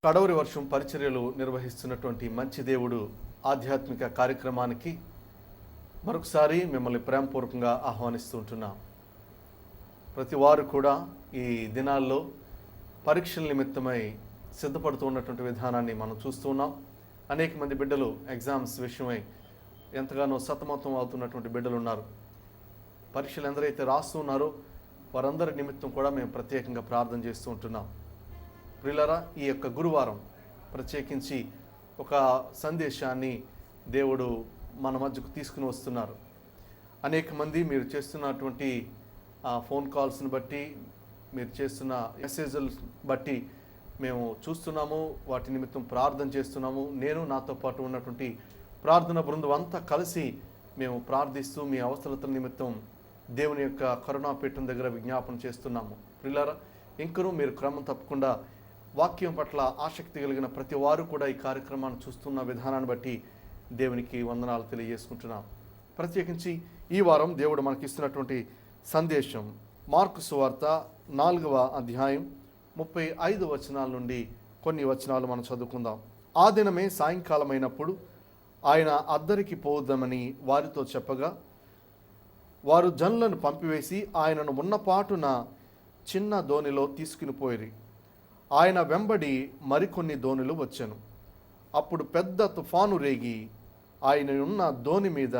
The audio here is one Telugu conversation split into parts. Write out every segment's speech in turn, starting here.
కడవరి వర్షం పరిచర్యలు నిర్వహిస్తున్నటువంటి మంచి దేవుడు ఆధ్యాత్మిక కార్యక్రమానికి మరొకసారి మిమ్మల్ని ప్రేమపూర్వకంగా ఆహ్వానిస్తూ ఉంటున్నాం. ప్రతి వారు కూడా ఈ దినాల్లో పరీక్షల నిమిత్తమై సిద్ధపడుతూ ఉన్నటువంటి విధానాన్ని మనం చూస్తూ ఉన్నాం. అనేక మంది బిడ్డలు ఎగ్జామ్స్ విషయమై ఎంతగానో సతమతం అవుతున్నటువంటి బిడ్డలు ఉన్నారు. పరీక్షలు ఎందరైతే రాస్తూ ఉన్నారో వారందరి నిమిత్తం కూడా మేము ప్రత్యేకంగా ప్రార్థన చేస్తూ ఉంటున్నాం. ప్రియులారా, ఈ యొక్క గురువారం ప్రత్యేకించి ఒక సందేశాన్ని దేవుడు మన మధ్యకు తీసుకుని వస్తున్నారు. అనేక మంది మీరు చేస్తున్నటువంటి ఫోన్ కాల్స్ని బట్టి, మీరు చేస్తున్న మెసేజ్లు బట్టి మేము చూస్తున్నాము, వాటి నిమిత్తం ప్రార్థన చేస్తున్నాము. నేను నాతో పాటు ఉన్నటువంటి ప్రార్థన బృందం అంతా కలిసి మేము ప్రార్థిస్తూ మీ అవసరతల నిమిత్తం దేవుని యొక్క కరుణాపీఠం దగ్గర విజ్ఞాపన చేస్తున్నాము. ప్రియులారా, ఇంకనూ మీరు క్రమం తప్పకుండా వాక్యం పట్ల ఆసక్తి కలిగిన ప్రతి వారు కూడా ఈ కార్యక్రమాన్ని చూస్తున్న విధానాన్ని బట్టి దేవునికి వందనాలు తెలియజేసుకుంటున్నాం. ప్రత్యేకించి ఈ వారం దేవుడు మనకి ఇస్తున్నటువంటి సందేశం మార్కు సువార్త 4వ అధ్యాయం 35 వచనాల నుండి కొన్ని వచనాలు మనం చదువుకుందాం. ఆ దినమే సాయంకాలమైనప్పుడు ఆయన అద్దరికి పోవద్దామని వారితో చెప్పగా వారు జనులను పంపివేసి ఆయనను ఉన్నపాటున చిన్న దోణిలో తీసుకుని పోయిరి. ఆయన వెంబడి మరికొన్ని దోణులు వచ్చెను. అప్పుడు పెద్ద తుఫాను రేగి ఆయన ఉన్న దోణి మీద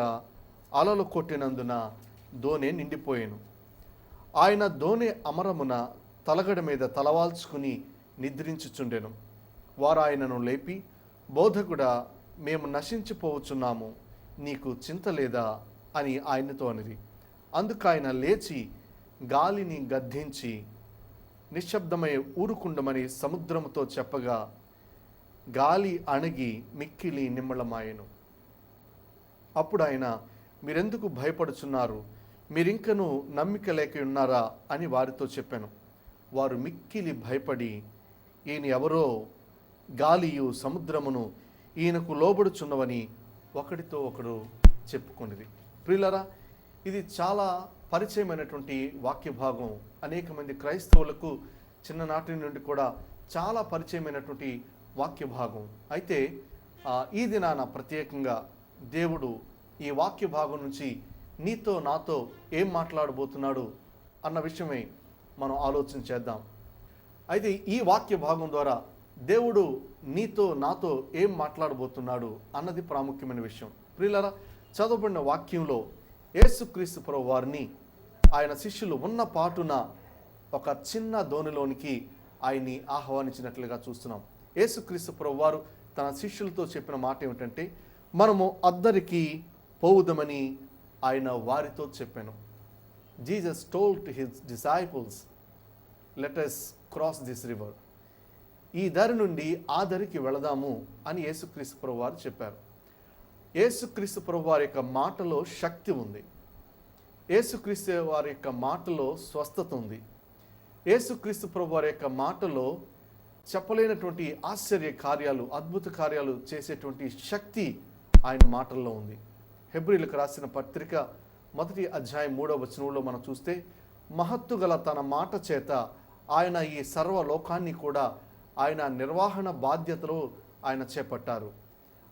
అలలు కొట్టినందున దోణి నిండిపోయాను. ఆయన దోణి అమరమున తలగడ మీద తలవాల్చుకుని నిద్రించుచుండెను. వారు ఆయనను లేపి, బోధకుడా, మేము నశించిపోవచ్చున్నాము, నీకు చింత లేదా అని ఆయనతో అనిరి. అందుకు ఆయన లేచి గాలిని గద్దించి నిశ్శబ్దమై ఊరుకుండమని సముద్రముతో చెప్పగా గాలి అణగి మిక్కిలి నిమ్మళమాయెను. అప్పుడు ఆయన, మీరెందుకు భయపడుచున్నారు? మీరింకనూ నమ్మిక లేక ఉన్నారా అని వారితో చెప్పాను. వారు మిక్కిలి భయపడి, ఈయన ఎవరో, గాలియు సముద్రమును ఈయనకు లోబడుచున్నవని ఒకడితో ఒకడు చెప్పుకునేది. ప్రియులారా, ఇది చాలా పరిచయమైనటువంటి వాక్య భాగం. అనేక మంది క్రైస్తవులకు చిన్ననాటి నుండి కూడా చాలా పరిచయమైనటువంటి వాక్య భాగం. అయితే ఈ దినాన ప్రత్యేకంగా దేవుడు ఈ వాక్య భాగం నుంచి నీతో నాతో ఏం మాట్లాడబోతున్నాడు అన్న విషయమై మనం ఆలోచన చేద్దాం. అయితే ఈ వాక్య భాగం ద్వారా దేవుడు నీతో నాతో ఏం మాట్లాడబోతున్నాడు అన్నది ప్రాముఖ్యమైన విషయం. ప్రియులారా, చదవబడిన వాక్యంలో యేసుక్రీస్తు ప్రభువు వారిని ఆయన శిష్యులు ఉన్న పాటున ఒక చిన్న దోణిలోనికి ఆయన్ని ఆహ్వానించినట్లుగా చూస్తున్నాం. యేసుక్రీస్తు ప్రభువు వారు తన శిష్యులతో చెప్పిన మాట ఏమిటంటే, మనము అద్దరికి పోవుదమని ఆయన వారితో చెప్పాను. Jesus told to his disciples, let us cross this river. ఈ దారి నుండి ఆ దారికి వెళదాము అని యేసుక్రీస్తు ప్రభువు వారు చెప్పారు. యేసుక్రీస్తు ప్రభు వారి యొక్క మాటలో శక్తి ఉంది. యేసుక్రీస్తు వారి యొక్క మాటలో స్వస్థత ఉంది. యేసుక్రీస్తు ప్రభు వారి యొక్క మాటలో చెప్పలేనటువంటి ఆశ్చర్య కార్యాలు, అద్భుత కార్యాలు చేసేటువంటి శక్తి ఆయన మాటల్లో ఉంది. హెబ్రీలకు రాసిన పత్రిక 1వ అధ్యాయం 3వ వచనంలో మనం చూస్తే, మహత్తు గల తన మాట చేత ఆయన ఈ సర్వలోకాన్ని కూడా ఆయన నిర్వహణ బాధ్యతలో ఆయన చేపట్టారు.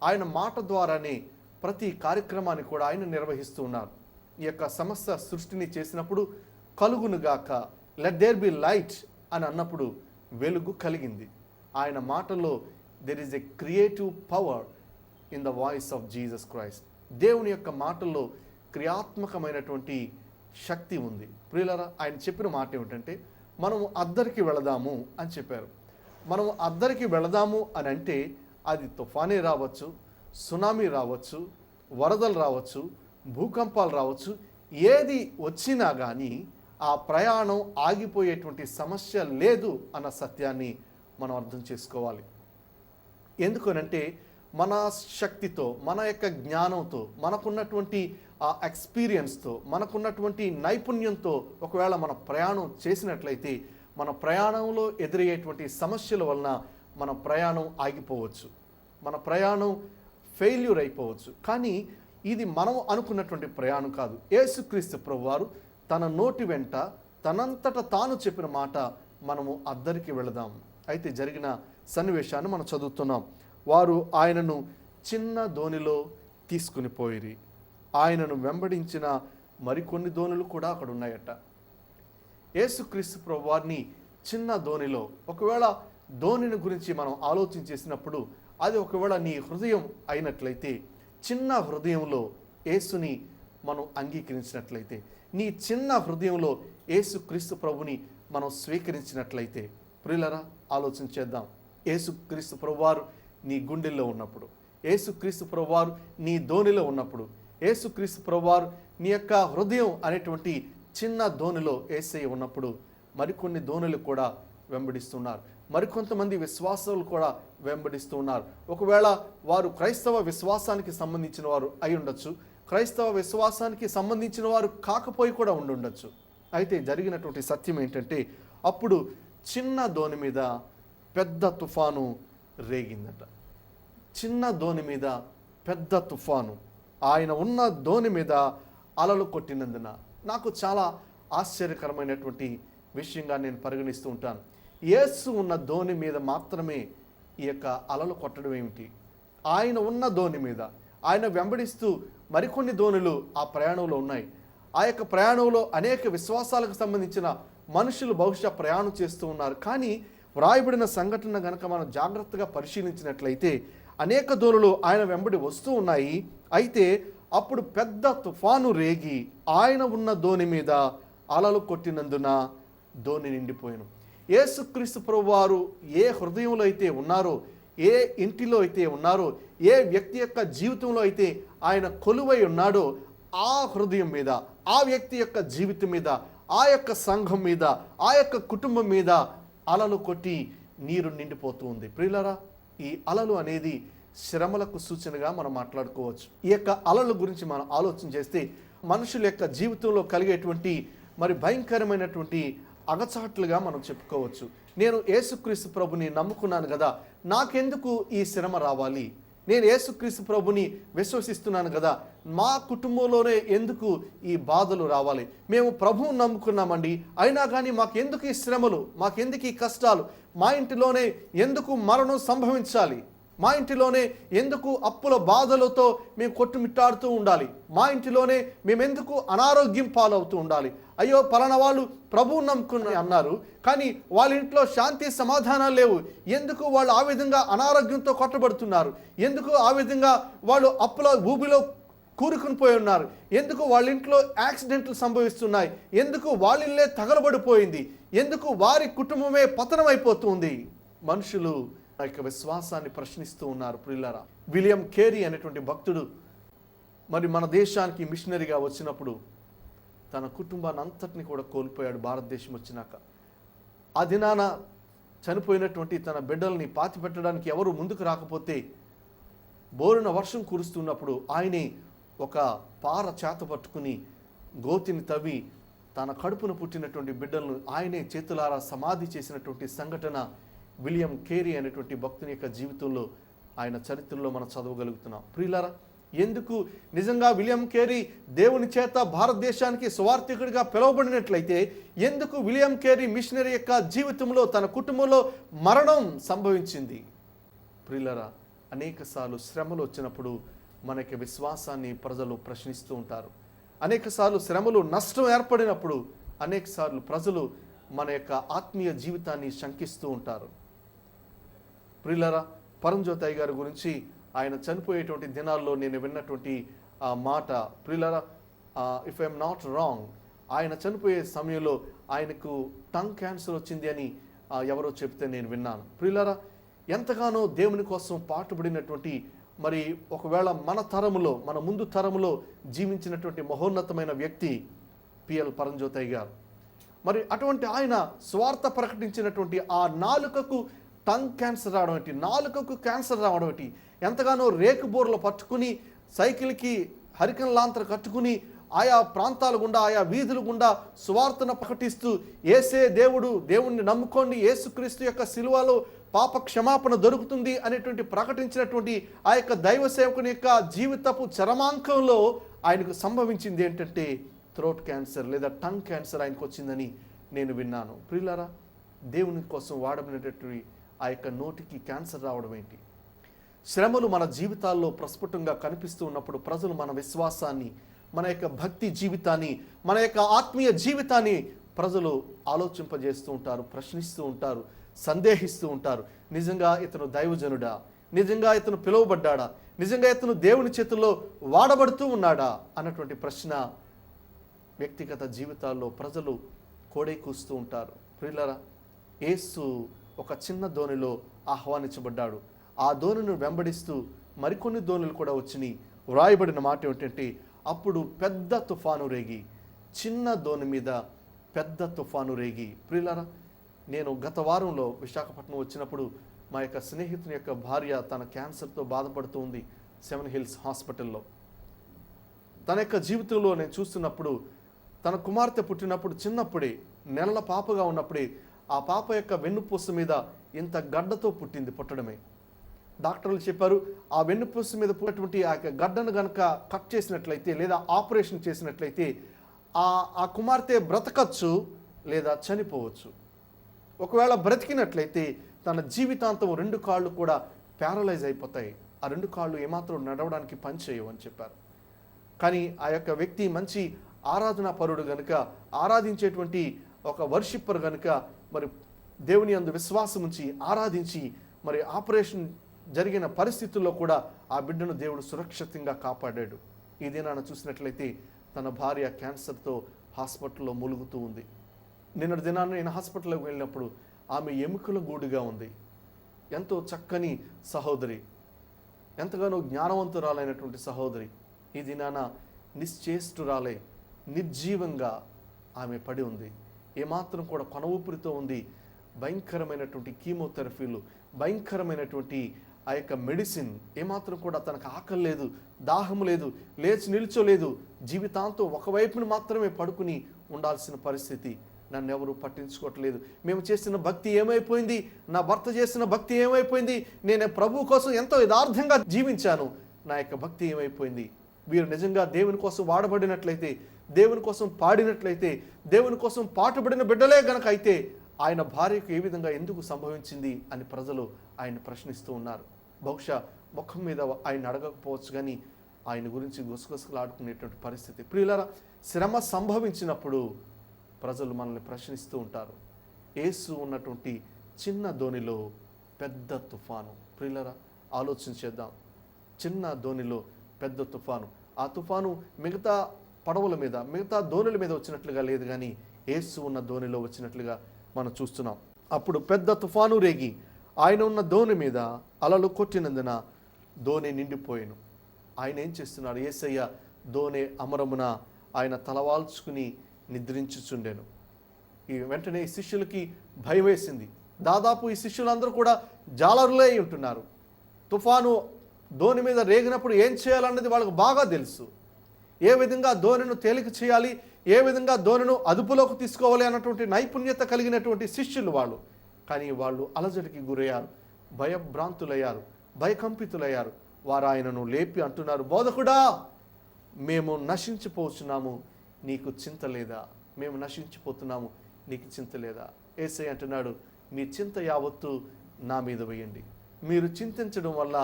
ఆయన మాట ద్వారానే ప్రతి కార్యక్రమాన్ని కూడా ఆయన నిర్వహిస్తూ ఉన్నారు. ఈ యొక్క సమస్త సృష్టిని చేసినప్పుడు కలుగునుగాక, లెట్ దేర్ బి లైట్ అని అన్నప్పుడు వెలుగు కలిగింది. ఆయన మాటలో there is a creative power in the voice of Jesus Christ. దేవుని యొక్క మాటల్లో క్రియాత్మకమైనటువంటి శక్తి ఉంది. ప్రియులారా, ఆయన చెప్పిన మాట ఏమిటంటే, మనము అద్దరికి వెళదాము అని చెప్పారు. మనము అద్దరికి వెళదాము అని అంటే అది తుఫానే రావచ్చు, సునామీ రావచ్చు, వరదలు రావచ్చు, భూకంపాలు రావచ్చు. ఏది వచ్చినా కానీ ఆ ప్రయాణం ఆగిపోయేటువంటి సమస్య లేదు అన్న సత్యాన్ని మనం అర్థం చేసుకోవాలి. ఎందుకనంటే మన శక్తితో, మన యొక్క జ్ఞానంతో, మనకున్నటువంటి ఆ ఎక్స్పీరియన్స్తో, మనకున్నటువంటి నైపుణ్యంతో ఒకవేళ మన ప్రయాణం చేసినట్లయితే మన ప్రయాణంలో ఎదురయ్యేటువంటి సమస్యల వలన మన ప్రయాణం ఆగిపోవచ్చు, మన ప్రయాణం ఫెయిల్యూర్ అయిపోవచ్చు. కానీ ఇది మనం అనుకున్నటువంటి ప్రయాణం కాదు. యేసుక్రీస్తు ప్రభువారు తన నోటి వెంట తనంతట తాను చెప్పిన మాట, మనము అద్దరికి వెళదాం. అయితే జరిగిన సన్నివేశాన్ని మనం చదువుతున్నాం. వారు ఆయనను చిన్న దోణిలో తీసుకుని పోయిరి. ఆయనను వెంబడించిన మరికొన్ని దోణులు కూడా అక్కడ ఉన్నాయట. యేసుక్రీస్తు ప్రభువారిని చిన్న దోణిలో, ఒకవేళ దోణిని గురించి మనం ఆలోచన చేసినప్పుడు అది ఒకవేళ నీ హృదయం అయినట్లయితే, చిన్న హృదయంలో యేసుని మనం అంగీకరించినట్లయితే, నీ చిన్న హృదయంలో యేసుక్రీస్తు ప్రభుని మనం స్వీకరించినట్లయితే, ప్రియులరా ఆలోచన చేద్దాం. యేసుక్రీస్తు ప్రభువారు నీ గుండెల్లో ఉన్నప్పుడు, యేసుక్రీస్తు ప్రభువారు నీ దోణిలో ఉన్నప్పుడు, యేసుక్రీస్తు ప్రభువారు నీ యొక్క హృదయం అనేటువంటి చిన్న దోణిలో యేసయ్య ఉన్నప్పుడు మరికొన్ని దోణులు కూడా వెంబడిస్తున్నారు. మరికొంతమంది విశ్వాసాలు కూడా వెంబడిస్తూ ఉన్నారు. ఒకవేళ వారు క్రైస్తవ విశ్వాసానికి సంబంధించిన వారు అయి ఉండొచ్చు, క్రైస్తవ విశ్వాసానికి సంబంధించిన వారు కాకపోయి కూడా ఉండుండొచ్చు. అయితే జరిగినటువంటి సత్యం ఏంటంటే, అప్పుడు చిన్న దోణి మీద పెద్ద తుఫాను రేగిందట. చిన్న దోణి మీద పెద్ద తుఫాను, ఆయన ఉన్న దోణి మీద అలలు కొట్టినందున నాకు చాలా ఆశ్చర్యకరమైనటువంటి విషయంగా నేను పరిగణిస్తూ ఉంటాను. యేసు ఉన్న దోణి మీద మాత్రమే ఈ యొక్క అలలు కొట్టడం ఏమిటి? ఆయన ఉన్న దోణి మీద, ఆయన వెంబడిస్తూ మరికొన్ని దోణులు ఆ ప్రయాణంలో ఉన్నాయి. ఆ యొక్క ప్రయాణంలో అనేక విశ్వాసాలకు సంబంధించిన మనుషులు బహుశా ప్రయాణం చేస్తూ ఉన్నారు. కానీ వ్రాయబడిన సంఘటన గనక మనం జాగ్రత్తగా పరిశీలించినట్లయితే అనేక దోణులు ఆయన వెంబడి వస్తూ ఉన్నాయి. అయితే అప్పుడు పెద్ద తుఫాను రేగి ఆయన ఉన్న దోణి మీద అలలు కొట్టినందున దోణి నిండిపోయాను. యేసుక్రీస్తు ప్రభువారు ఏ హృదయంలో అయితే ఉన్నారో, ఏ ఇంటిలో అయితే ఉన్నారో, ఏ వ్యక్తి యొక్క జీవితంలో అయితే ఆయన కొలువై ఉన్నాడో, ఆ హృదయం మీద, ఆ వ్యక్తి యొక్క జీవితం మీద, ఆ యొక్క సంఘం మీద, ఆ యొక్క కుటుంబం మీద అలలు కొట్టి నీరు నిండిపోతూ ఉంది. ప్రియులారా, ఈ అలలు అనేది శ్రమలకు సూచనగా మనం మాట్లాడుకోవచ్చు. ఈ యొక్క అలల గురించి మనం ఆలోచన చేస్తే మనుషుల యొక్క జీవితంలో కలిగేటువంటి మరి భయంకరమైనటువంటి అగచాట్లుగా మనం చెప్పుకోవచ్చు. నేను యేసుక్రీస్తు ప్రభుని నమ్ముకున్నాను కదా, నాకెందుకు ఈ శ్రమ రావాలి? నేను యేసుక్రీస్తు ప్రభుని విశ్వసిస్తున్నాను కదా, మా కుటుంబంలోనే ఎందుకు ఈ బాధలు రావాలి? మేము ప్రభువుని నమ్ముకున్నామండి, అయినా కానీ మాకెందుకు ఈ శ్రమలు, మాకెందుకు ఈ కష్టాలు? మా ఇంటిలోనే ఎందుకు మరణం సంభవించాలి? మా ఇంటిలోనే ఎందుకు అప్పుల బాధలతో మేము కొట్టుమిట్టాడుతూ ఉండాలి? మా ఇంటిలోనే మేమెందుకు అనారోగ్యం పాలవుతూ ఉండాలి? అయ్యో పలానా వాళ్ళు ప్రభువుని నమ్ముకుని అన్నారు, కానీ వాళ్ళ ఇంట్లో శాంతి సమాధానాలు లేవు. ఎందుకు వాళ్ళు ఆ విధంగా అనారోగ్యంతో కొట్టబడుతున్నారు? ఎందుకు ఆ విధంగా వాళ్ళు అప్పుల ఊబిలో కూరుకుని పోయి ఉన్నారు? ఎందుకు వాళ్ళ ఇంట్లో యాక్సిడెంట్లు సంభవిస్తున్నాయి? ఎందుకు వాళ్ళ ఇల్లే తగలబడిపోయింది? ఎందుకు వారి కుటుంబమే పతనం అయిపోతుంది? మనుషులు ఆ యొక్క విశ్వాసాన్ని ప్రశ్నిస్తూ ఉన్నారు. ప్రియులారా, విలియం కేరీ అనేటువంటి భక్తుడు మరి మన దేశానికి మిషనరీగా వచ్చినప్పుడు తన కుటుంబాన్ని అంతటిని కూడా కోల్పోయాడు. భారతదేశం వచ్చినాక ఆ దినాన చనిపోయినటువంటి తన బిడ్డల్ని పాతి పెట్టడానికి ఎవరు ముందుకు రాకపోతే బోరున వర్షం కురుస్తున్నప్పుడు ఆయనే ఒక పార చేత పట్టుకుని గోతిని తవ్వి తన కడుపున పుట్టినటువంటి బిడ్డలను ఆయనే చేతులారా సమాధి చేసినటువంటి సంఘటన విలియం కేరీ అనేటువంటి భక్తుని యొక్క జీవితంలో, ఆయన చరిత్రలో మనం చదవగలుగుతున్నాం. ప్రియులారా, ఎందుకు నిజంగా విలియం కేరీ దేవుని చేత భారతదేశానికి సువార్థికుడిగా పిలువబడినట్లయితే ఎందుకు విలియం కేరీ మిషనరీ యొక్క జీవితంలో తన కుటుంబంలో మరణం సంభవించింది? ప్రియులారా, అనేకసార్లు శ్రమలు వచ్చినప్పుడు మన యొక్క విశ్వాసాన్ని ప్రజలు ప్రశ్నిస్తూ ఉంటారు. అనేకసార్లు శ్రమలు నష్టం ఏర్పడినప్పుడు అనేకసార్లు ప్రజలు మన యొక్క ఆత్మీయ జీవితాన్ని శంకిస్తూ ఉంటారు. ప్రియులారా, పరంజ్యోతి గారి గురించి ఆయన చనిపోయేటువంటి దినాల్లో నేను విన్నటువంటి ఆ మాట, ప్రియులారా, ఇఫ్ ఐఎమ్ నాట్ రాంగ్, ఆయన చనిపోయే సమయంలో ఆయనకు టంగ్ క్యాన్సర్ వచ్చింది అని ఎవరో చెప్తే నేను విన్నాను. ప్రియులారా, ఎంతగానో దేవుని కోసం పాటుపడినటువంటి, మరి ఒకవేళ మన తరములో, మన ముందు తరములో జీవించినటువంటి మహోన్నతమైన వ్యక్తి పిఎల్ పరంజ్యోతి గారు. మరి అటువంటి ఆయన స్వార్థ ప్రకటించినటువంటి ఆ నాలుకకు టంగ్ క్యాన్సర్ రావడం ఏంటి, నాలుకకు క్యాన్సర్ రావడం ఏంటి, ఎంతగానో రేకు బోర్లు పట్టుకుని సైకిల్కి హరికన్ లాంతర కట్టుకుని ఆయా ప్రాంతాల గుండా, ఆయా వీధుల గుండా సువార్తను ప్రకటిస్తూ యేసే దేవుడు, దేవుణ్ణి నమ్ముకోండి, యేసుక్రీస్తు యొక్క సిలువలో పాప క్షమాపణ దొరుకుతుంది అనేటువంటి ప్రకటించినటువంటి ఆ యొక్క దైవ సేవకుని యొక్క జీవితపు చరమాంకంలో ఆయనకు సంభవించింది ఏంటంటే థ్రోట్ క్యాన్సర్ లేదా టంగ్ క్యాన్సర్ ఆయనకు వచ్చిందని నేను విన్నాను. ప్రియులారా, దేవుని కోసం వాడబడినటువంటి ఆ యొక్క నోటికి క్యాన్సర్ రావడం ఏంటి? శ్రమలు మన జీవితాల్లో ప్రస్ఫుటంగా కనిపిస్తూ ఉన్నప్పుడు ప్రజలు మన విశ్వాసాన్ని, మన యొక్క భక్తి జీవితాన్ని, మన యొక్క ఆత్మీయ జీవితాన్ని ప్రజలు ఆలోచింపజేస్తూ ఉంటారు, ప్రశ్నిస్తూ ఉంటారు, సందేహిస్తూ ఉంటారు. నిజంగా ఇతను దైవజనుడా? నిజంగా ఇతను పిలువబడ్డాడా? నిజంగా ఇతను దేవుని చేతుల్లో వాడబడుతూ ఉన్నాడా అన్నటువంటి ప్రశ్న వ్యక్తిగత జీవితాల్లో ప్రజలు కోడై కూస్తూ ఉంటారు. ప్రియులారా, యేసు ఒక చిన్న దోణిలో ఆహ్వానించబడ్డాడు. ఆ దోణిని వెంబడిస్తూ మరికొన్ని దోణులు కూడా వచ్చినాయి. వ్రాయబడిన మాట ఏమిటంటే, అప్పుడు పెద్ద తుఫాను రేగి, చిన్న దోణి మీద పెద్ద తుఫాను రేగి. ప్రియులారా, నేను గత వారంలో విశాఖపట్నం వచ్చినప్పుడు మా యొక్క స్నేహితుని యొక్క భార్య తన క్యాన్సర్తో బాధపడుతూ ఉంది 7 హిల్స్ హాస్పిటల్లో. తన యొక్క జీవితంలో నేను చూస్తున్నప్పుడు, తన కుమార్తె పుట్టినప్పుడు చిన్నప్పుడే, నెలల పాపగా ఉన్నప్పుడే ఆ పాప యొక్క వెన్నుపూస మీద ఇంత గడ్డతో పుట్టడమే. డాక్టర్లు చెప్పారు, ఆ వెన్నుపూస మీద పుట్టినటువంటి ఆ యొక్క గడ్డను కనుక కట్ చేసినట్లయితే లేదా ఆపరేషన్ చేసినట్లయితే ఆ కుమార్తె బ్రతకచ్చు లేదా చనిపోవచ్చు. ఒకవేళ బ్రతికినట్లయితే తన జీవితాంతం 2 కాళ్ళు కూడా ప్యారలైజ్ అయిపోతాయి. ఆ 2 కాళ్ళు ఏమాత్రం నడవడానికి పనిచేయవు అని చెప్పారు. కానీ ఆ యొక్క వ్యక్తి మంచి ఆరాధనా పరుడు గనుక, ఆరాధించేటువంటి ఒక వర్షిప్పర్ గనుక, మరి దేవుని యందు విశ్వాసం ఉంచి ఆరాధించి, మరి ఆపరేషన్ జరిగిన పరిస్థితుల్లో కూడా ఆ బిడ్డను దేవుడు సురక్షితంగా కాపాడాడు. ఈ దినాన చూసినట్లయితే తన భార్య క్యాన్సర్తో హాస్పిటల్లో మూలుగుతూ ఉంది. నిన్నటి దినాన నేను హాస్పిటల్లోకి వెళ్ళినప్పుడు ఆమె ఎముకల గూడుగా ఉంది. ఎంతో చక్కని సహోదరి, ఎంతగానో జ్ఞానవంతురాలైనటువంటి సహోదరి ఈ దినాన నిశ్చేష్టురాలై నిర్జీవంగా ఆమె పడి ఉంది. ఏమాత్రం కూడా కొన ఊపిరితో ఉంది. భయంకరమైనటువంటి కీమోథెరపీలు, భయంకరమైనటువంటి ఆ యొక్క మెడిసిన్, ఏమాత్రం కూడా తనకు ఆకలి లేదు, దాహం లేదు, లేచి నిల్చోలేదు. జీవితాంతం ఒకవైపును మాత్రమే పడుకుని ఉండాల్సిన పరిస్థితి. నన్ను ఎవరు పట్టించుకోవట్లేదు. మేము చేసిన భక్తి ఏమైపోయింది? నా భర్త చేసిన భక్తి ఏమైపోయింది? నేను ప్రభు కోసం ఎంతో యథార్థంగా జీవించాను, నా యొక్క భక్తి ఏమైపోయింది? వీరు నిజంగా దేవుని కోసం వాడబడినట్లయితే, దేవుని కోసం పాడినట్లయితే, దేవుని కోసం పాటుపడిన బిడ్డలే గనక అయితే ఆయన భార్యకు ఏ విధంగా ఎందుకు సంభవించింది అని ప్రజలు ఆయన ప్రశ్నిస్తూ ఉన్నారు. బహుశా ముఖం మీద ఆయన అడగకపోవచ్చు, కానీ ఆయన గురించి గుసగుసలాడుకునేటువంటి పరిస్థితి. ప్రియులారా, శ్రమ సంభవించినప్పుడు ప్రజలు మనల్ని ప్రశ్నిస్తూ ఉంటారు. యేసు ఉన్నటువంటి చిన్న దోణిలో పెద్ద తుఫాను. ప్రియులారా, ఆలోచించేద్దాం. చిన్న దోణిలో పెద్ద తుఫాను. ఆ తుఫాను మిగతా పడవల మీద, మిగతా దోణుల మీద వచ్చినట్లుగా లేదు, కానీ యేసు ఉన్న దోణిలో వచ్చినట్లుగా మనం చూస్తున్నాం. అప్పుడు పెద్ద తుఫాను రేగి ఆయన ఉన్న దోణి మీద అలలు కొట్టినందున దోణి నిండిపోయాను. ఆయన ఏం చేస్తున్నాడు? యేసయ్య దోణి అమరమున ఆయన తలవాల్చుకుని నిద్రించుచుండెను. ఈ వెంటనే ఈ శిష్యులకి భయం వేసింది. దాదాపు ఈ శిష్యులందరూ కూడా జాలరులే ఉంటున్నారు. తుఫాను దోణి మీద రేగినప్పుడు ఏం చేయాలన్నది వాళ్ళకు బాగా తెలుసు. ఏ విధంగా దోణిను తేలిక చేయాలి, ఏ విధంగా దోణిను అదుపులోకి తీసుకోవాలి అన్నటువంటి నైపుణ్యత కలిగినటువంటి శిష్యులు వాళ్ళు. కానీ వాళ్ళు అలజడికి గురయ్యారు, భయభ్రాంతులయ్యారు, భయకంపితులయ్యారు. వారు ఆయనను లేపి అంటున్నారు, బోధకుడా, మేము నశించిపోతున్నాము, నీకు చింత లేదా? మేము నశించిపోతున్నాము, నీకు చింత లేదా? యేసయ్య అంటున్నాడు, మీ చింత యావత్తు నా మీద వేయండి. మీరు చింతించడం వల్ల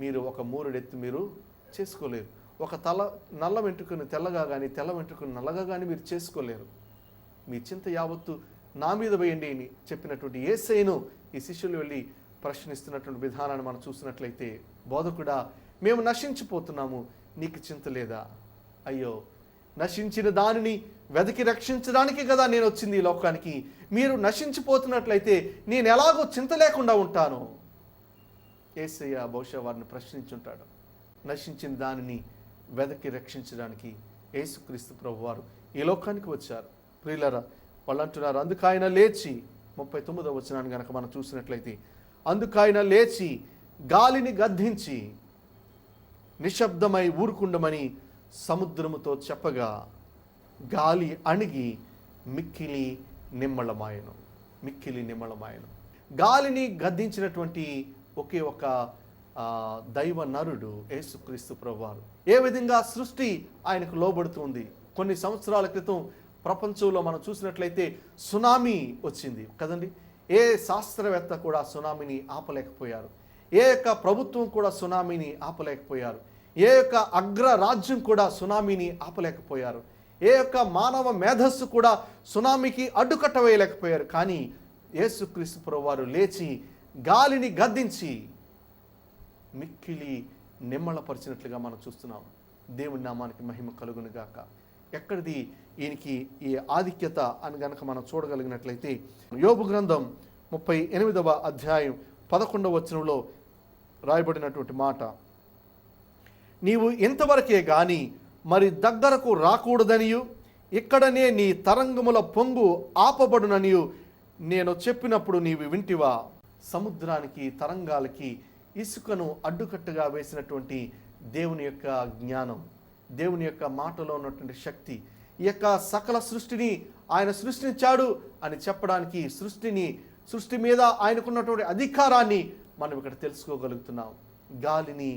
మీరు ఒక మూరెడెత్తి మీరు చేసుకోలేరు. ఒక నల్ల వెంట్రుకను తెల్లగా కానీ, తెల్ల వెంట్రుకను నల్లగా కానీ మీరు చేసుకోలేరు. మీ చింత యావత్తు నా మీద వేయండి అని చెప్పినటువంటి యేసయ్యను ఈ శిష్యులు వెళ్ళి ప్రశ్నిస్తున్నటువంటి విధానాన్ని మనం చూసినట్లయితే, బోధకుడా, మేము నశించిపోతున్నాము, నీకు చింత లేదా? అయ్యో, నశించిన దానిని వెతికి రక్షించడానికి కదా నేను వచ్చింది ఈ లోకానికి. మీరు నశించిపోతున్నట్లయితే నేను ఎలాగో చింత లేకుండా ఉంటాను. యేసయ్య బహుశా వారిని ప్రశ్నించుంటాడు. నశించిన దానిని వెతికి రక్షించడానికి యేసుక్రీస్తు ప్రభువారు ఈ లోకానికి వచ్చారు. ప్రియులారా, వాళ్ళు అంటున్నారు, అందుకు ఆయన లేచి, 39వ వచనాన్ని కనుక మనం చూసినట్లయితే, అందుకు ఆయన లేచి గాలిని గద్దించి నిశ్శబ్దమై ఊరుకుండమని సముద్రముతో చెప్పగా గాలి అణిగి మిక్కిలి నిమ్మళమాయను. మిక్కిలి నిమ్మళమాయను. గాలిని గద్దించినటువంటి ఒకే ఒక దైవ నరుడు యేసుక్రీస్తు ప్రభువారు. ఏ విధంగా సృష్టి ఆయనకు లోబడుతుంది. కొన్ని సంవత్సరాల క్రితం ప్రపంచంలో మనం చూసినట్లయితే సునామీ వచ్చింది కదండి. ఏ శాస్త్రవేత్త కూడా సునామీని ఆపలేకపోయారు. ఏ యొక్క ప్రభుత్వం కూడా సునామీని ఆపలేకపోయారు. ఏ యొక్క అగ్రరాజ్యం కూడా సునామీని ఆపలేకపోయారు. ఏ యొక్క మానవ మేధస్సు కూడా సునామీకి అడ్డుకట్ట వేయలేకపోయారు. కానీ యేసుక్రీస్తు ప్రభువారు లేచి గాలిని గద్దించి మిక్కిలి నిమ్మళపరిచినట్లుగా మనం చూస్తున్నాం. దేవుని నామానికి మహిమ కలుగును గాక. ఎక్కడిది ఈయనకి ఈ ఆధిక్యత అని గనక మనం చూడగలిగినట్లయితే యోబు గ్రంథం 38వ అధ్యాయం 11వ వచనంలో రాయబడినటువంటి మాట, నీవు ఇంతవరకే గాని మరి దగ్గరకు రాకూడదనియు ఇక్కడనే నీ తరంగముల పొంగు ఆపబడుననియు నేను చెప్పినప్పుడు నీవు వింటివా? సముద్రానికి తరంగాలకి ఇసుకను అడ్డుకట్టుగా వేసినటువంటి దేవుని యొక్క జ్ఞానం, దేవుని యొక్క మాటలో ఉన్నటువంటి శక్తి, ఈ యొక్క సకల సృష్టిని ఆయన సృష్టించాడు అని చెప్పడానికి సృష్టి మీద ఆయనకున్నటువంటి అధికారాన్ని మనం ఇక్కడ తెలుసుకోగలుగుతున్నాం. గాలిని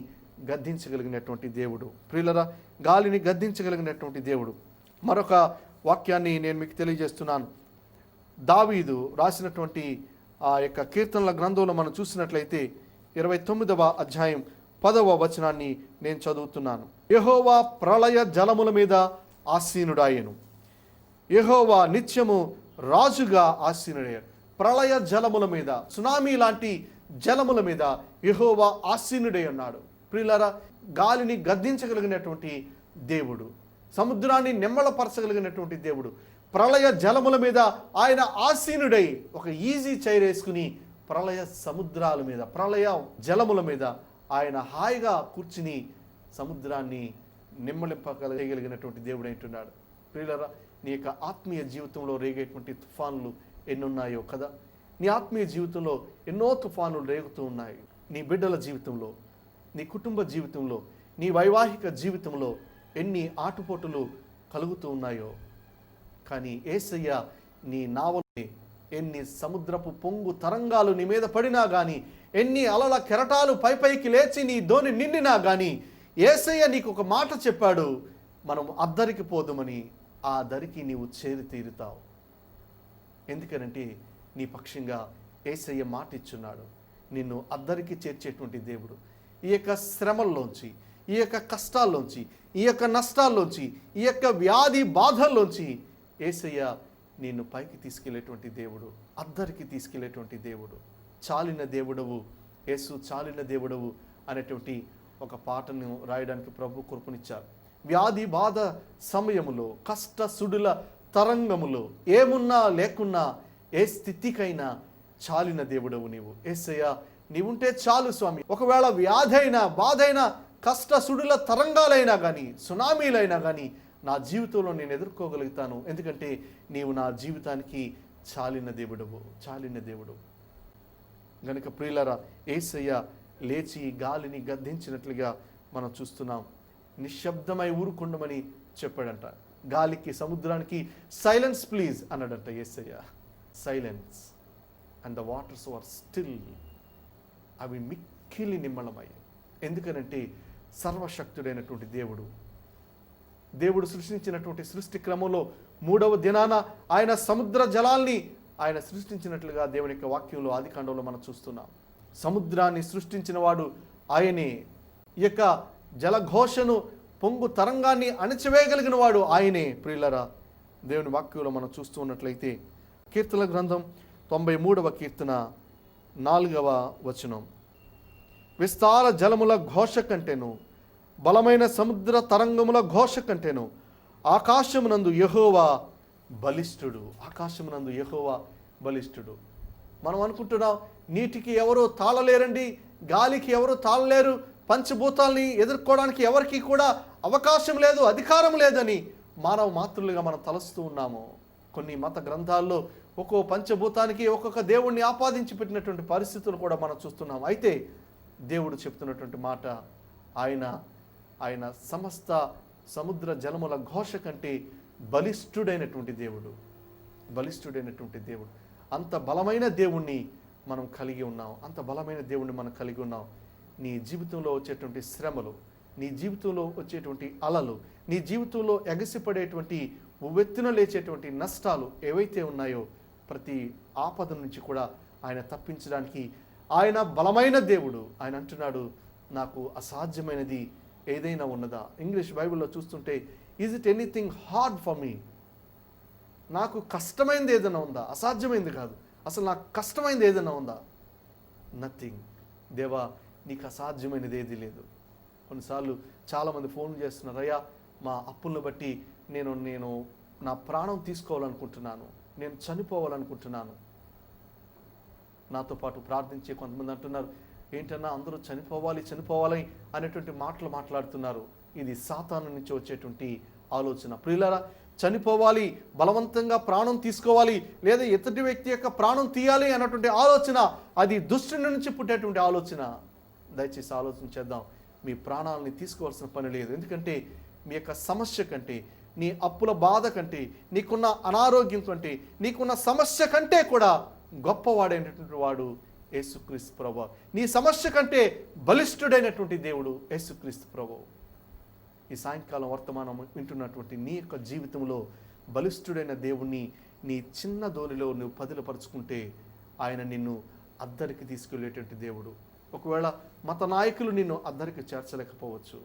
గద్దించగలిగినటువంటి దేవుడు. ప్రియులరా, గాలిని గద్దించగలిగినటువంటి దేవుడు. మరొక వాక్యాన్ని నేను మీకు తెలియజేస్తున్నాను. దావీదు రాసినటువంటి ఆ యొక్క కీర్తనల గ్రంథంలో మనం చూసినట్లయితే 29వ అధ్యాయం 10వ వచనాన్ని నేను చదువుతున్నాను. యెహోవా ప్రళయ జలముల మీద ఆసీనుడాయెను. యెహోవా నిత్యము రాజుగా ఆసీనుడయ్యాడు. ప్రళయ జలముల మీద, సునామీ లాంటి జలముల మీద యెహోవా ఆసీనుడై ఉన్నాడు. ప్రియులారా, గాలిని గద్దించగలిగినటువంటి దేవుడు, సముద్రాన్ని నిమ్మళపరచగలిగినటువంటి దేవుడు, ప్రళయ జలముల మీద ఆయన ఆసీనుడై ఒక ఈజీ చైర్ వేసుకుని ప్రళయ సముద్రాల మీద, ప్రళయ జలముల మీద ఆయన హాయిగా కూర్చుని సముద్రాన్ని నిమ్మలింపగలిగినటువంటి దేవుడు అంటున్నాడు. ప్రియులారా, నీ యొక్క ఆత్మీయ జీవితంలో రేగేటువంటి తుఫానులు ఎన్నున్నాయో కదా. నీ ఆత్మీయ జీవితంలో ఎన్నో తుఫానులు రేగుతూ ఉన్నాయి. నీ బిడ్డల జీవితంలో, నీ కుటుంబ జీవితంలో, నీ వైవాహిక జీవితంలో ఎన్ని ఆటుపోటులు కలుగుతూ ఉన్నాయో. కానీ యేసయ్య నీ నావలో ఎన్ని సముద్రపు పొంగు తరంగాలు నీ మీద పడినా కానీ, ఎన్ని అలల కెరటాలు పైకి లేచి నీ ధోని నిండినా కానీ, యేసయ్య నీకు ఒక మాట చెప్పాడు, మనం అద్దరికి పోదుమని. ఆ దరికి నీవు చేరి తీరుతావు. ఎందుకనంటే నీ పక్షంగా యేసయ్య మాట ఇచ్చున్నాడు. నిన్ను అద్దరికి చేర్చేటువంటి దేవుడు. ఈ యొక్క శ్రమల్లోంచి, ఈ యొక్క కష్టాల్లోంచి, ఈ యొక్క నష్టాల్లోంచి, ఈ యొక్క వ్యాధి బాధల్లోంచి యేసయ్య నిన్ను పైకి తీసుకెళ్లేటువంటి దేవుడు, అద్దరికి తీసుకెళ్లేటువంటి దేవుడు. చాలిన దేవుడవు యేసు, చాలిన దేవుడవు అనేటువంటి ఒక పాటను రాయడానికి ప్రభు కృపనిచ్చారు. వ్యాధి బాధ సమయములో, కష్ట సుడుల తరంగములో, ఏమున్నా లేకున్నా, ఏ స్థితికైనా చాలిన దేవుడవు నీవు. యేసయ్య నీవుంటే చాలు స్వామి. ఒకవేళ వ్యాధైనా, బాధైనా, కష్ట సుడుల తరంగాలైనా కానీ, సునామీలైనా కానీ నా జీవితంలో నేను ఎదుర్కోగలుగుతాను. ఎందుకంటే నీవు నా జీవితానికి చాలిన దేవుడవు, చాలిన దేవుడు. గనుక ప్రియులరా, యేసయ్య లేచి గాలిని గద్దించినట్లుగా మనం చూస్తున్నాం. నిశ్శబ్దమై ఊరుకుండమని చెప్పాడంట. గాలికి, సముద్రానికి సైలెన్స్ ప్లీజ్ అన్నాడంట Yesayya. Silence and the waters were still. అవి మిక్కిలి నిమ్మళమయ్యాయి. ఎందుకనంటే సర్వశక్తుడైనటువంటి దేవుడు సృష్టించినటువంటి సృష్టి క్రమంలో 3వ దినాన ఆయన సముద్ర జలాల్ని ఆయన సృష్టించినట్లుగా దేవుని యొక్క వాక్యంలో ఆదికాండంలో మనం చూస్తున్నాం. సముద్రాన్ని సృష్టించిన వాడు ఆయనే. ఈ యొక్క జలఘోషను, పొంగు తరంగాన్ని అణచివేయగలిగిన వాడు ఆయనే. ప్రియులరా, దేవుని వాక్యంలో మనం చూస్తూ ఉన్నట్లయితే కీర్తన గ్రంథం 93వ కీర్తన 4వ వచనం, విస్తార జలముల ఘోష కంటేను, బలమైన సముద్ర తరంగముల ఘోష కంటేను ఆకాశమునందు యెహోవా బలిష్ఠుడు. ఆకాశమునందు యెహోవా బలిష్ఠుడు. మనం అనుకుంటున్నాం, నీటికి ఎవరు తాళలేరండి, గాలికి ఎవరు తాళలేరు, పంచభూతాల్ని ఎదుర్కోవడానికి ఎవరికి కూడా అవకాశం లేదు, అధికారం లేదని మానవ మాతృలుగా మనం తలస్తూ ఉన్నాము. కొన్ని మత గ్రంథాల్లో ఒక్కో పంచభూతానికి ఒక్కొక్క దేవుణ్ణి ఆపాదించి పెట్టినటువంటి పరిస్థితులు కూడా మనం చూస్తున్నాం. అయితే దేవుడు చెప్తున్నటువంటి మాట, ఆయన సమస్త సముద్ర జలముల ఘోష కంటే బలిష్ఠుడైనటువంటి దేవుడు. బలిష్ఠుడైనటువంటి దేవుడు. అంత బలమైన దేవుణ్ణి మనం కలిగి ఉన్నాం. అంత బలమైన దేవుణ్ణి మనం కలిగి ఉన్నాం. నీ జీవితంలో వచ్చేటువంటి శ్రమలు, నీ జీవితంలో వచ్చేటువంటి అలలు, నీ జీవితంలో ఎగసిపడేటువంటి ఉవ్వెత్తున లేచేటువంటి నష్టాలు ఏవైతే ఉన్నాయో ప్రతి ఆపద నుంచి కూడా ఆయన తప్పించడానికి ఆయన బలమైన దేవుడు. ఆయన అంటున్నాడు, నాకు అసాధ్యమైనది ఏదైనా ఉన్నదా? ఇంగ్లీష్ బైబిల్లో చూస్తుంటే, is it anything hard for me? నాకు కష్టమైనది ఏదైనా ఉందా? అసాధ్యమైంది కాదు, అసలు నాకు కష్టమైనది ఏదైనా ఉందా? నథింగ్. దేవా, నీకు అసాధ్యమైనది ఏది లేదు. కొన్నిసార్లు చాలామంది ఫోన్ చేస్తున్నారు, అయ్యా మా అప్పులను బట్టి నేను నా ప్రాణం తీసుకోవాలనుకుంటున్నాను, నేను చనిపోవాలనుకుంటున్నాను. నాతో పాటు ప్రార్థించే కొంతమంది అంటున్నారు, ఏంటన్నా అందరూ చనిపోవాలి అనేటువంటి మాటలు మాట్లాడుతున్నారు. ఇది సాతాను నుంచి వచ్చేటువంటి ఆలోచన. ప్రియులారా, చనిపోవాలి, బలవంతంగా ప్రాణం తీసుకోవాలి, లేదా ఎదుటి వ్యక్తి యొక్క ప్రాణం తీయాలి అన్నటువంటి ఆలోచన, అది దుష్టుని నుంచి పుట్టేటువంటి ఆలోచన. దయచేసి ఆలోచన చేద్దాం. మీ ప్రాణాలని తీసుకోవాల్సిన పని లేదు. ఎందుకంటే మీ యొక్క సమస్య కంటే, నీ అప్పుల బాధ కంటే, నీకున్న అనారోగ్యం కంటే, నీకున్న సమస్య కంటే కూడా గొప్పవాడైనటువంటి వాడు యేసుక్రీస్తు ప్రభువు. నీ సమస్య కంటే బలిష్ఠుడైనటువంటి దేవుడు యేసుక్రీస్తు ప్రభువు. ఈ సాయంకాలం వర్తమానం వింటున్నటువంటి నీ యొక్క జీవితంలో బలిష్ఠుడైన దేవుణ్ణి నీ చిన్న ధోనిలో నువ్వు పదిలపరుచుకుంటే ఆయన నిన్ను అద్దరికి తీసుకెళ్ళేటువంటి దేవుడు. ఒకవేళ మత నాయకులు నిన్ను అద్దరికి చేర్చలేకపోవచ్చు,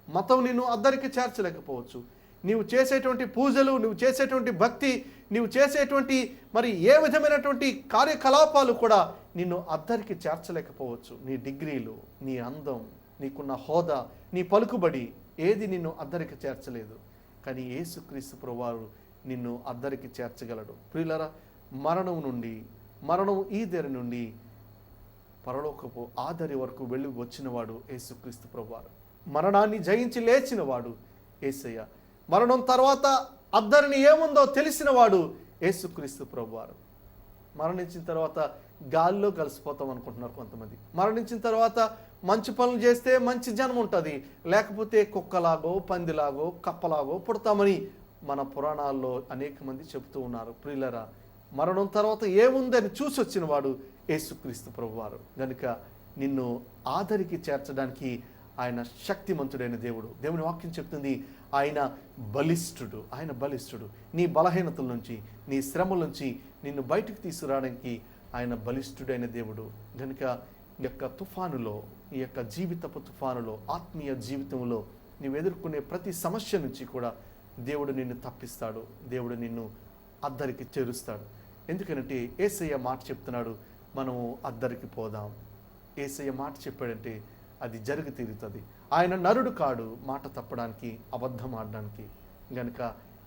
మతం నిన్ను అద్దరికి చేర్చలేకపోవచ్చు. నీవు చేసేటువంటి పూజలు, నువ్వు చేసేటువంటి భక్తి, నీవు చేసేటువంటి మరి ఏ విధమైనటువంటి కార్యకలాపాలు కూడా నిన్ను అద్దరికి చేర్చలేకపోవచ్చు. నీ డిగ్రీలు, నీ అందం, నీకున్న హోదా, నీ పలుకుబడి ఏది నిన్ను అద్దరికి చేర్చలేదు. కానీ యేసుక్రీస్తు ప్రభువారు నిన్ను అద్దరికి చేర్చగలడు. ప్రియులారా, మరణం ఈదరి నుండి పరలోకపు ఆదరి వరకు వెళ్ళి వచ్చినవాడు యేసుక్రీస్తు ప్రభువారు. మరణాన్ని జయించి లేచినవాడు యేసయ్య. మరణం తర్వాత అద్దరిని ఏముందో తెలిసినవాడు యేసుక్రీస్తు ప్రభువారు. మరణించిన తర్వాత గాల్లో కలిసిపోతాం అనుకుంటున్నారు కొంతమంది. మరణించిన తర్వాత మంచి పనులు చేస్తే మంచి జన్మ ఉంటుంది, లేకపోతే కుక్కలాగో, పందిలాగో, కప్పలాగో పుడతామని మన పురాణాల్లో అనేక మంది చెబుతూ ఉన్నారు. ప్రియులరా, మరణం తర్వాత ఏముందని చూసి వచ్చిన వాడు యేసుక్రీస్తు ప్రభువారు. కనుక నిన్ను ఆదరికి చేర్చడానికి ఆయన శక్తిమంతుడైన దేవుడు. దేవుని వాక్యం చెప్తుంది, ఆయన బలిష్ఠుడు. నీ బలహీనతల నుంచి, నీ శ్రమల నుంచి నిన్ను బయటకు తీసుకురావడానికి ఆయన బలిష్ఠుడైన దేవుడు. కనుక ఈ యొక్క తుఫానులో, ఈ యొక్క జీవితపు తుఫానులో, ఆత్మీయ జీవితంలో నీవు ఎదుర్కొనే ప్రతి సమస్య నుంచి కూడా దేవుడు నిన్ను తప్పిస్తాడు, దేవుడు నిన్ను అద్దరికి చేరుస్తాడు. ఎందుకంటే యేసయ్య మాట చెప్తున్నాడు, మనము అద్దరికి పోదాం. యేసయ్య మాట చెప్పాడంటే అది జరిగి తీరుతుంది. ఆయన నరుడు కాడు మాట తప్పడానికి, అబద్ధం ఆడడానికి. కనుక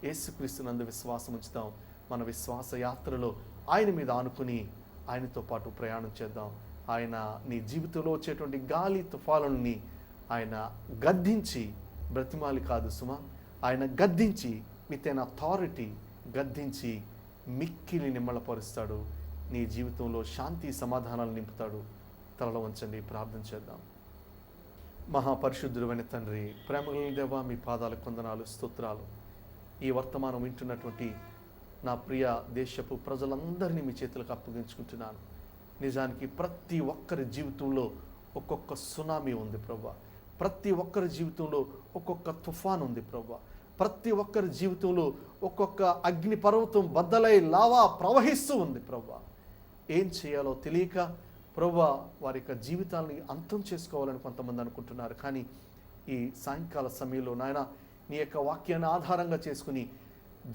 యేసుక్రీస్తునందు విశ్వాసం ఉంచుతాం. మన విశ్వాస యాత్రలో ఆయన మీద ఆనుకుని ఆయనతో పాటు ప్రయాణం చేద్దాం. ఆయన నీ జీవితంలో వచ్చేటువంటి గాలి తుఫానుల్ని ఆయన గద్దించి, బ్రతిమాలి కాదు సుమా, ఆయన గద్దించి విత్ ఎన్ అథారిటీ గద్దించి మిక్కిలి నిమ్మళపరుస్తాడు. నీ జీవితంలో శాంతి సమాధానాలు నింపుతాడు. తలలో వంచండి, ప్రార్థన చేద్దాం. మహాపరిశుద్ధుడైన తండ్రి, ప్రేమగల దేవా, మీ పాదాలకు వందనాలు, స్తోత్రాలు. ఈ వర్తమానం వింటున్నటువంటి నా ప్రియ దేశపు ప్రజలందరినీ మీ చేతులకు అప్పగించుకుంటున్నాను. నిజానికి ప్రతి ఒక్కరి జీవితంలో ఒక్కొక్క సునామీ ఉంది ప్రభువా. ప్రతి ఒక్కరి జీవితంలో ఒక్కొక్క తుఫాన్ ఉంది ప్రభువా. ప్రతి ఒక్కరి జీవితంలో ఒక్కొక్క అగ్ని పర్వతం బద్దలై లావా ప్రవహిస్తూ ఉంది ప్రభువా. ఏం చేయాలో తెలియక ప్రభువా వారి యొక్క జీవితాన్ని అంతం చేసుకోవాలని కొంతమంది అనుకుంటున్నారు. కానీ ఈ సాయంకాల సమయంలో నాయన నీ యొక్క వాక్యాన్ని ఆధారంగా చేసుకుని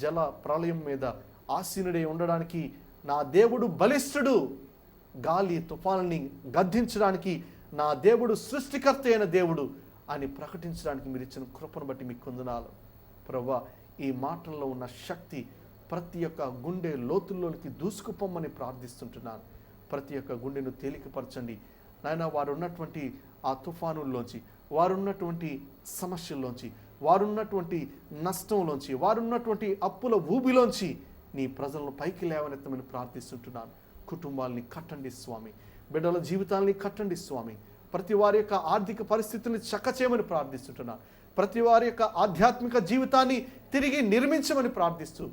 జల ప్రళయం మీద ఆసీనుడై ఉండడానికి నా దేవుడు బలిష్ఠుడు, గాలి తుఫానుని గద్దించడానికి నా దేవుడు సృష్టికర్త అయిన దేవుడు అని ప్రకటించడానికి మీరు ఇచ్చిన కృపను బట్టి మీకు వందనాలు ప్రభువా. ఈ మాటల్లో ఉన్న శక్తి ప్రతి ఒక్క గుండె లోతుల్లోనికి దూసుకుపోమ్మని ప్రార్థిస్తుంటున్నాను. ప్రతి ఒక్క గుండెను తేలికపరచండి నాయన. వారు ఉన్నటువంటి ఆ తుఫానుల్లోంచి, వారున్నటువంటి సమస్యల్లోంచి, వారున్నటువంటి నష్టంలోంచి, వారున్నటువంటి అప్పుల ఊబిలోంచి నీ ప్రజలను పైకి లేవనెత్తమని ప్రార్థిస్తుంటున్నాను. కుటుంబాలని కట్టండి స్వామి, బిడ్డల జీవితాలని కట్టండి స్వామి. ప్రతి వారి యొక్క ఆర్థిక పరిస్థితిని చక్కచేయమని ప్రార్థిస్తుంటున్నాను. ప్రతి వారి యొక్క ఆధ్యాత్మిక జీవితాన్ని తిరిగి నిర్మించమని ప్రార్థిస్తూ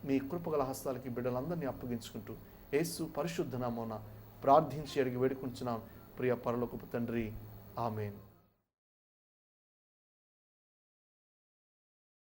మీ కృపగల హస్తాలకి బిడ్డలందరినీ అప్పగించుకుంటూ యేసు పరిశుద్ధ నామమున ప్రార్థించి అడిగి వేడుకుంటున్నాం ప్రియ పరలోకపు తండ్రి, ఆమేన్.